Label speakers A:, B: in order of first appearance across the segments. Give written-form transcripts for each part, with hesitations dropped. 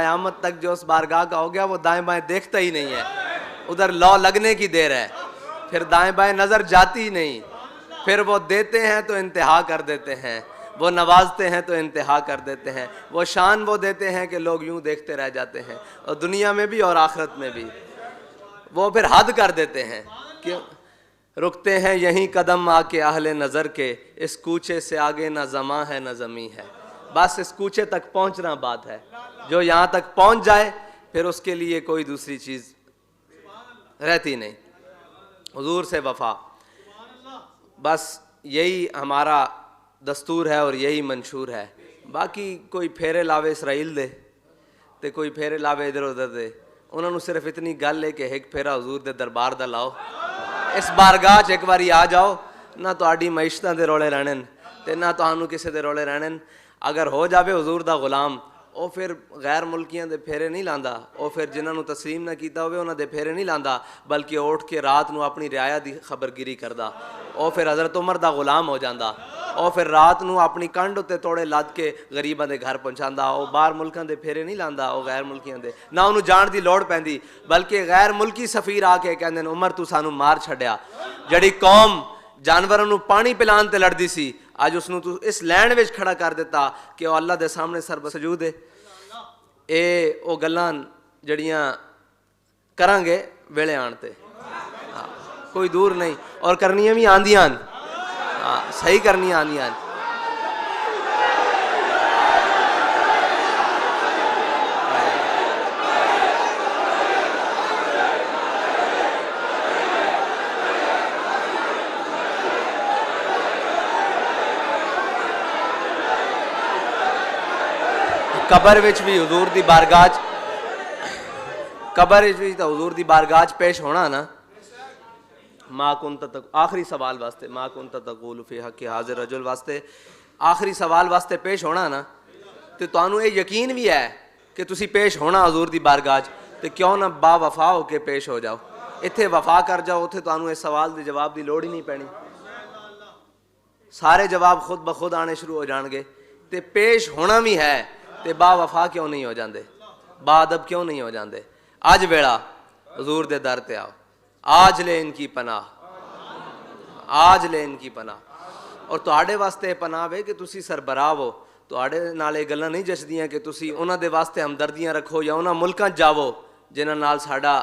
A: क़यामत तक जो उस बारगाह का हो गया वो दाएं बाएं देखता ही नहीं है, उधर लौ लगने की देर है, फिर दाएं बाएं नज़र जाती ही नहीं। फिर वो देते हैं तो इंतहा कर देते हैं, वो नवाजते हैं तो इंतहा कर देते हैं, वो शान वो देते हैं कि लोग यूं देखते रह जाते हैं, और दुनिया में भी और आखिरत में भी वो फिर हद कर देते हैं। क्यों रुकते हैं यहीं कदम आके अहले नज़र के, इस कूचे से आगे ना ज़मा है ना ज़मी है। बस इस कूचे तक पहुंचना बात है, जो यहाँ तक पहुंच जाए फिर उसके लिए कोई दूसरी चीज़ रहती नहीं। हुजूर से वफा, बस यही हमारा दस्तूर है और यही मंशूर है। बाकी कोई फेरे लावे इसराइल दे ते कोई फेरे लावे इधर उधर दे, उन्होंने सिर्फ इतनी गल है कि एक फेरा हुजूर दे दरबार दा लाओ, इस बारगाह च एक बारी आ जाओ, ना तुहाडी मईशतां दे रोले रहने ते ना तुहानू किसी दे रोले रहने। अगर हो जावे हुजूर दा गुलाम, वो फिर गैर मुल्कियां दे फेरे नहीं लांदा, वो फिर जिन्होंने तस्लीम ना कीता होवे उन्हां दे फेरे नहीं लांदा, बल्कि उठ के रात नू अपनी रियाया दी खबरगिरी करदा। वो फिर हज़रत उमर दा गुलाम हो जांदा, वो फिर रात नू अपनी कंड उत्ते तोड़े लद के गरीबां दे घर पहुंचांदा। वो बाहर मुल्कां दे फेरे नहीं लांदा, वो गैर मुल्कियां दे, ना उन्होंने जाण दी लोड़ पैंदी, बल्कि गैर मुल्की सफ़ीर आके कहंदे ने उमर तू सानू मार छड्या। जड़ी कौम जानवरों नू पानी पिलान ते लड़दी सी, अज उसनू तू इस लैन विच खड़ा कर दिता कि वह अल्लाह दे सामने सरबसजूद है। ये वो गल्लां जड़ियां करांगे वेले आण ते, कोई दूर नहीं, और करनियां भी आंदियां, सही करनियां आंदियां। कबर विच भी हुजूर दी बारगाह, कबर विच भी हुजूर दी बारगाह पेश होना ना, माँ कुंत तक आखिरी सवाल वास्ते, माँ कुंत तक़ूलु फ़ी हक़्क़ि हाज़िर रजुल वास्ते आखिरी सवाल वास्ते पेश होना ना, तो तुहानू ये यकीन भी है कि तुसी पेश होना हुजूर दी बारगाह, तो क्यों ना बा वफा होके पेश हो जाओ। इत्थे वफा कर जाओ, उत्थे तुहानू इस सवाल के जवाब की लोड़ ही नहीं पैनी, सारे जवाब खुद ब खुद आने शुरू हो जाएंगे। तो पेश होना भी है तो बा वफा क्यों नहीं हो जाते, बाअदब क्यों नहीं हो जाते। अज वेला हुजूर दे दर ते आओ, आज ले इनकी पनाह, आज ले इनकी पनाह। और तुहाडे वास्ते पनाह वे कि तुसी सरबराह हो, तुहाडे नाल ये गल्लां नहीं जचदियां कि तुसी उन्हां दे वास्ते हमदर्दियां रखो या उन्हां मुल्कां जावो जिन्हां नाल साडा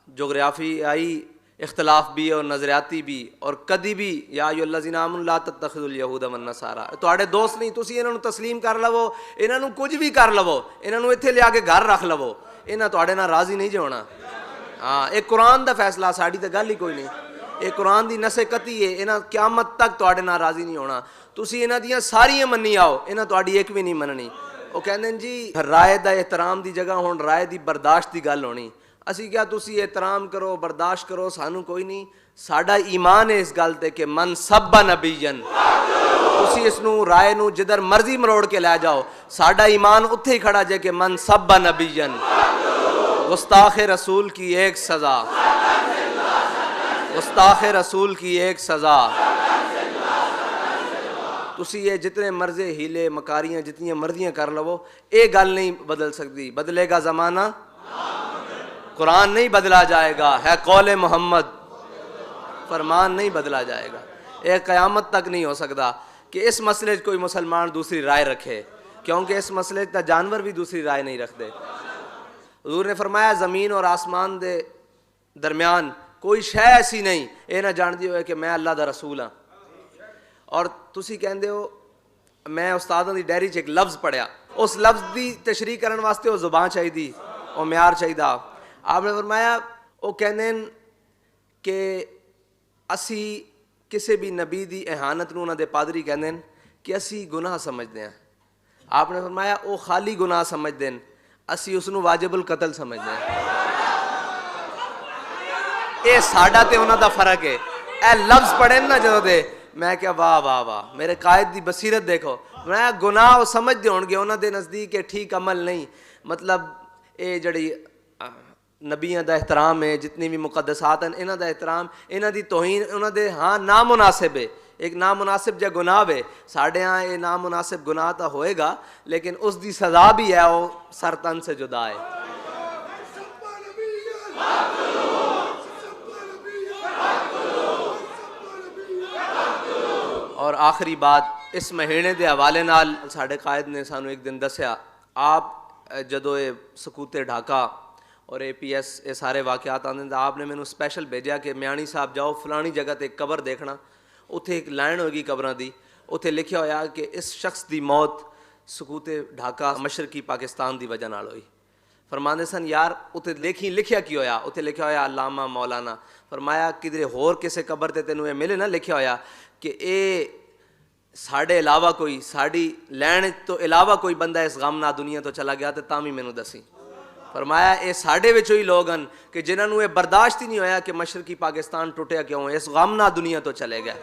A: जोग्राफियाई इख्तलाफ भी और नज़रियाती भी, और कदी भी या अय्युहल्लज़ीना आमनू ला तत्तखिज़ुल यहूदा वन नसारा, तुहाडे दोस्त नहीं, तुसी इन्हां नू तस्लीम कर लवो, इन्हां नू कुछ भी कर लवो, इन्हां नू इत्थे लिया के घर रख लवो, इन्हां तुहाडे नाल राज़ी नहीं जे होना। हाँ, एक कुरान दा फैसला, साड़ी तो गल ही कोई नहीं, ये कुरान दी नसे कती है, इन्हां क़यामत तक तुहाडे नाल राज़ी नहीं होना। तुसी इन्हां दियां सारियां मन्नी आओ, इन्हां तुहाडी एक भी नहीं मननी। वो कहंदे ने जी राय दा एहतराम दी जगह हुण राय दी बर्दाश्त दी गल होनी। असी क्या तुसी एहतराम करो बर्दाश्त करो, सानू कोई नहीं, साडा ईमान है इस गल ते कि मन सब्बा नबीयन, तुसी इसनू राय नू जिधर मर्जी मरोड़ के लै जाओ, साडा ईमान उत्थे ही खड़ा जे कि मन सब्बा नबीयन, गुस्ताख रसूल की एक सज़ा, गुस्ताख रसूल की एक सज़ा। तुसी ये जितने मर्जे हीले मकारियां जितनियां मर्जियां कर लवो, ये गल नहीं बदल सकती। बदलेगा ज़माना, कुरान नहीं बदला जाएगा, है कौले मोहम्मद, फरमान नहीं बदला जाएगा। एक क़यामत तक नहीं हो सकता कि इस मसले कोई मुसलमान दूसरी राय रखे, क्योंकि इस मसले का जानवर भी दूसरी राय नहीं रखते। हुजूर ने फरमाया ज़मीन और आसमान दे दरमियान कोई शै ऐसी नहीं ये ना जानती हो कि मैं अल्लाह दा रसूल हाँ। और तुसी कहंदे हो मैं उस्तादां दी डायरी च एक लफ्ज़ पढ़िया, उस लफ्ज़ की तशरीह करने वास्ते वो ज़ुबान चाहिए, वो म्यार चाहिए। आपने फरमाया वो कहने कि असी किसी भी नबी की एहानत नूं उन्हां दे पादरी कहंदे कि असी गुनाह समझते हैं। आपने फरमाया वो खाली गुनाह समझते हैं, असी उसनूं वाजिबुल कतल समझते हैं। ये साडा ते उन्हां दा फर्क है। ए लफ्ज़ पढ़े ना जो दे, मैं क्या वाह वाह वाह, मेरे कायद की बसीरत देखो। मैं गुनाह समझते होणगे उन्हां दे नज़दीक ठीक अमल नहीं, मतलब ये जड़ी नबियां दा एहतराम है, जितनी भी मुकद्दसात हैं इन्हां दा एहतराम, इन्हां दी तौहीन, उन्हां दे हाँ नामुनासिब है, एक नामुनासिब जो गुनाह वे साढ़े यहाँ ये नामुनासिब गुनाह तो होएगा, लेकिन उस दी सजा भी है वो सर तन से जुदा है। और आखिरी बात, इस महीने के हवाले नाल साढ़े कायद ने सानू एक दिन दसिया, आप जदों ये सकूते ढाका और APS ये सारे वाक़यात आते हैं, आपने मैंने स्पैशल भेजा कि म्याणी साहब जाओ फलानी जगह ते एक कबर देखना, उत्थे एक लाइन होगी कबरां दी, उत्थे लिखा होया कि इस शख्स की मौत सकूते ढाका मशरकी पाकिस्तान की वजह नाल हुई। फरमाते सन यार उत्थे लिखिया की होया, उत्थे लिखा होया अल्लामा मौलाना। फरमाया किधरे होर किसी कबर ते तेनों मिले ना लिखा होया कि ये साढ़े अलावा कोई साड़ी लैन तो इलावा कोई बंदा इस गम ना दुनिया तो चला गया तो तामी मैनू दसी। फरमाया ये साढ़े विचों ही लोग हैं कि जिन्होंने ये बर्दाश्त ही नहीं होया कि मशरकी पाकिस्तान टुटिया क्यों, इस गम ना दुनिया तो चले गए।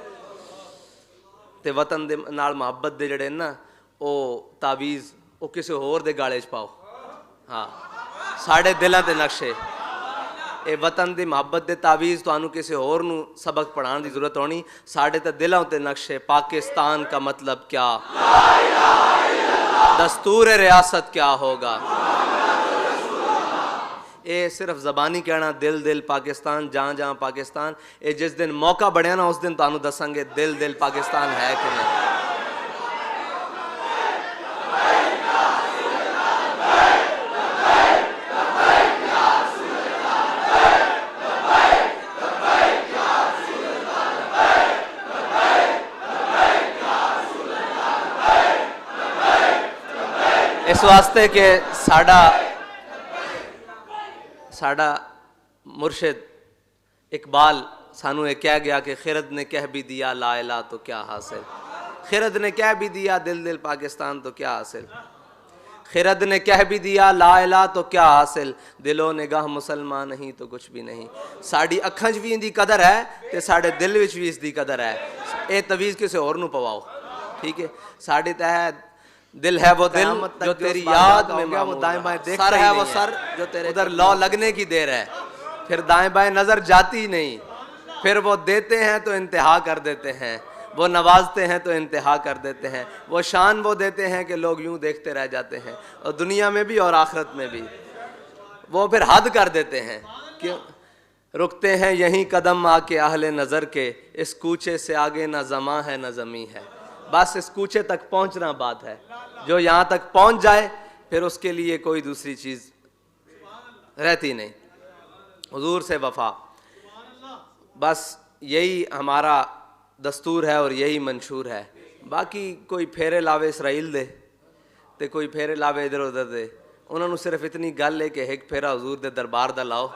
A: तो वतन दे नाल मुहब्बत दे जड़े ना वो तावीज़ वो किसी होर दे गाले च पाओ। हाँ, साढ़े दिलों के नक्शे ये वतन की मुहब्बत के तावीज़ तो किसी होर नू सबक पढ़ाने की जरूरत होनी। साढ़े तो दिलों के नक्शे पाकिस्तान का मतलब क्या, दस्तूर रियासत क्या होगा, ये सिर्फ ज़बानी कहना दिल दिल पाकिस्तान जहाँ जहाँ पाकिस्तान, ये जिस दिन मौका बढ़िया ना उस दिन तुहानू दसांगे दिल दिल पाकिस्तान है कि नहीं। इस वास्ते के साड़ा मुर्शिद इकबाल सानू ये कह गया कि खिरद ने कह भी दिया ला इला तो क्या हासिल, खिरद ने कह भी दिया दिल दिल पाकिस्तान तो क्या हासिल, खिरद ने कह भी दिया ला इला तो क्या हासिल, दिलो निगाह मुसलमान नहीं तो कुछ भी नहीं। साड़ी अखां च भी इंदी कदर है ते साढ़े दिल विच भी इसदी कदर है। ये तवीज़ किसी होर नू पवाओ, ठीक है। साड़ी तह दिल है वो दिल जो तेरी याद में वो दाएं बाएं देखता सर है वो सर जो तेरे उधर लौ लगने की देर है, फिर दाएं बाएं नजर जाती नहीं, फिर वो देते हैं तो इंतहा कर देते हैं, वो नवाजते हैं तो इंतहा कर देते हैं, वो शान वो देते हैं कि लोग यूं देखते रह जाते हैं, और दुनिया में भी और आखिरत में भी वो फिर हद कर देते हैं। क्यों रुकते हैं यहीं कदम आके आहले नज़र के, इस कूचे से आगे ना ज़मा है ना ज़मी है। बस इस कूचे तक पहुंचना बात है, जो यहाँ तक पहुंच जाए फिर उसके लिए कोई दूसरी चीज़ रहती नहीं। हुजूर से वफा, बस यही हमारा दस्तूर है और यही मंशूर है। बाकी कोई फेरे लावे इसराइल दे ते कोई फेरे लावे इधर उधर दे, उन्होंने सिर्फ इतनी गल है कि एक फेरा हुजूर दे दरबार दा लाओ,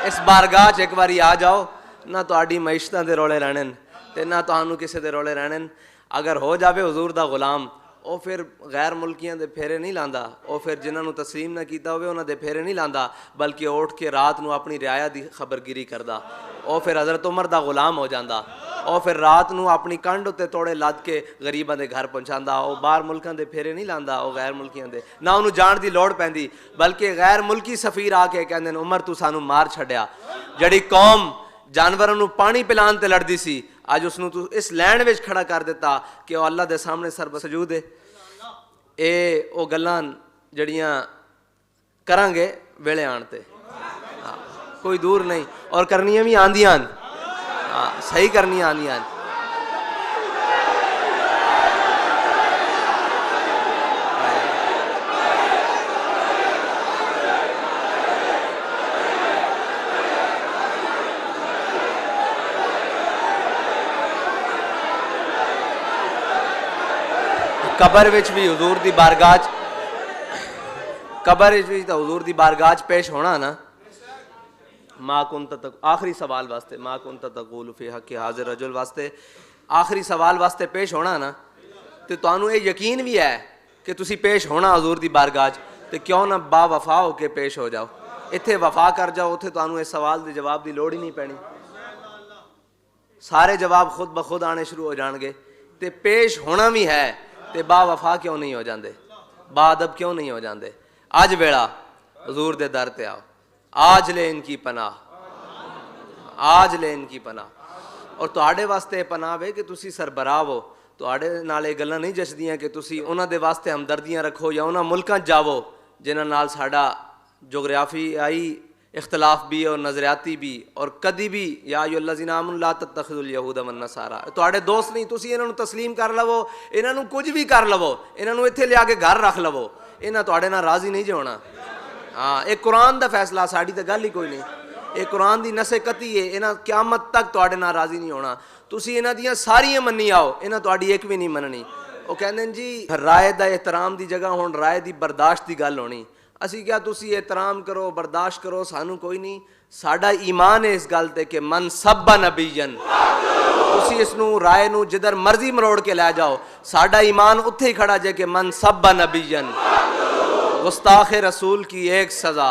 A: इस बारगाह च एक बारी आ जाओ, ना तुहाडी मईशतां दे रोले रहने ते ना तुहानू किसी दे रोले रहने। अगर हो जावे हुजूर दा गुलाम, वो फिर गैर मुल्कियां दे फेरे नहीं लांदा, वो फिर जिन्होंने तस्लीम ना किया होवे उन्हां दे फेरे नहीं लांदा, बल्कि उठ के रात नू अपनी रियाया दी खबरगिरी करदा। वो फिर हज़रत उमर दा गुलाम हो जांदा, वो फिर रात नू अपनी कंड उत्ते तोड़े लद के गरीबां दे घर पहुंचांदा। वो बाहर मुल्कां दे फेरे नहीं लांदा, वो गैर मुल्कियां दे ना उन्होंने जाण दी लोड़ पैंदी, बल्कि गैर मुल्की सफीर आके कहंदे ने उमर तू सानू मार छड्या। जड़ी कौम जानवरों नू पानी पिलान ते लड़दी सी, अज उसनू तू इस लैंड विच खड़ा कर दिता कि वह अल्लाह दे सामने सरबसजूद है। ये वो गल्लां जड़ियां करांगे वेले आण ते, हाँ, कोई दूर नहीं, और करनियां भी आंदियां, हाँ, सही करनियां आंदियां। कबर विच भी हुजूर दी बारगाह, कबर विच भी तो हुजूर दी बारगाह पेश होना ना। माँ कुन तक आखिरी सवाल वास्ते, माँ कुन तकूल फी हक़्क़ि हाज़िर रजुल वास्ते आखिरी सवाल वास्ते पेश होना ना, तो तुहानू ये यकीन भी है कि तुसी पेश होना हुजूर दी बारगाह, तो क्यों ना बा वफा हो के पेश हो जाओ। इत्थे वफा कर जाओ, उत्थे तुहानू इस सवाल के जवाब की लोड़ ही नहीं पैनी, सारे जवाब खुद ब खुद आने शुरू हो जाएंगे। तो पेश होना भी है तो बा वफा क्यों नहीं हो जाते, बाअदब क्यों नहीं हो जाते। अज वेला हुजूर दे दर ते आओ, आज ले इनकी पनाह, आज ले इनकी पनाह। और तुहाडे वास्ते पनाह वे कि तुसी सरबराह हो, तुहाडे नाल ये गल्लां नहीं जचदियां कि तुसी उन्हां दे वास्ते हमदर्दियां रखो या उन्हां मुल्कां 'च जावो जिन्हां नाल साडा जोग्राफियाई इख्तलाफ भी और नज़रियाती भी, और कदी भी या अय्युहल्लज़ीना आमनू ला तत्तखिज़ुल यहूदा वन नसारा, तुहाडे दोस्त नहीं, तुसी इन्हां नूं तस्लीम कर लवो, इन्हां नूं कुछ भी कर लवो, इन्हां नूं इत्थे लिया के घर रख लवो, इन्हां तुहाडे नाल राज़ी नहीं जे होना। हाँ, एक कुरान दा फैसला, साड़ी तो गल ही कोई नहीं, एक कुरान दी नसे कती है, इन्हां क़यामत तक तुहाडे नाल राज़ी नहीं होना। तुसी इन्हां दियां सारियां मन्नी आओ, इन्हां तुहाडी एक भी नहीं मननी। वो कहंदे जी राय दा एहतराम दी जगह हुण राय दी बर्दाश्त दी गल होनी। असी क्या तुसी एहतराम करो, बर्दाश्त करो, सानू कोई नहीं, साडा ईमान है इस गल ते कि मन सब्बा नबीयन, तुसी इसनू राय नू जिधर मर्जी मरोड़ के लै जाओ, साडा ईमान उत्थे ही खड़ा जे कि मन सब्बा नबीयन, गुस्ताखे रसूल की एक सज़ा,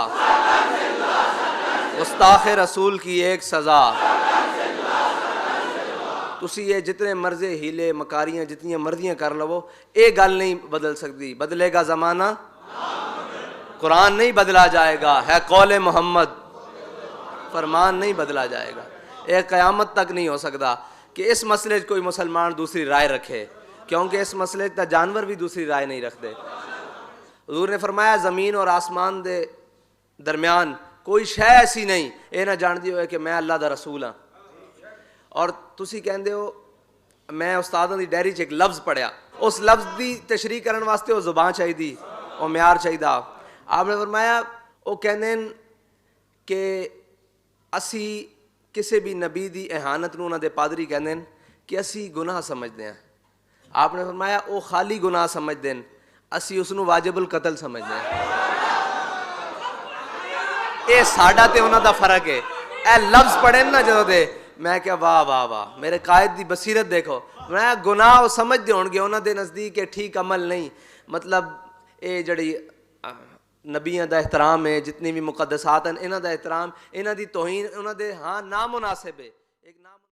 A: गुस्ताखे रसूल की एक सज़ा। तुसी ये जितने मर्जे हीले मकारियां जितनी मर्जियां कर लवो, ये गल नहीं बदल सकती। बदलेगा ज़माना, कुरान नहीं बदला जाएगा, है कौले मोहम्मद, फरमान नहीं बदला जाएगा। एक क़यामत तक नहीं हो सकता कि इस मसले कोई मुसलमान दूसरी राय रखे, क्योंकि इस मसले का जानवर भी दूसरी राय नहीं रखते। हुज़ूर ने फरमाया ज़मीन और आसमान दे दरम्यान कोई शै ऐसी नहीं ये ना जानती हो कि मैं अल्लाह दा रसूल हाँ। और तुसी कहंदे हो, मैं उस्तादां दी डायरी च एक लफ्ज़ पढ़िया, उस लफ्ज़ की तशरीह करने वास्ते वो ज़ुबान चाहिए, वो म्यार चाहिए। आपने फरमाया वो कहंदे कि असी किसी भी नबी की एहानत नूं उन्हां दे पादरी कहंदे कि असी गुनाह समझते हैं। आपने फरमाया वो खाली गुनाह समझते हैं, असी उसनूं वाजिबुल कतल समझते हैं। ये साडा ते उन्हां दा फर्क है। ए लफ्ज़ पढ़े ना जो दे, मैं क्या वाह वाह वाह, मेरे कायद की बसीरत देखो। मैं गुनाह वो समझते होंगे उन्हां दे नज़दीक है ठीक अमल नहीं, मतलब ये जड़ी नबियां दा एहतराम है, जितनी भी मुकद्दसात हैं इन्हां दा एहतराम, इन्हां दी तौहीन उन्हां दे हाँ नामुनासिब है। एक नाम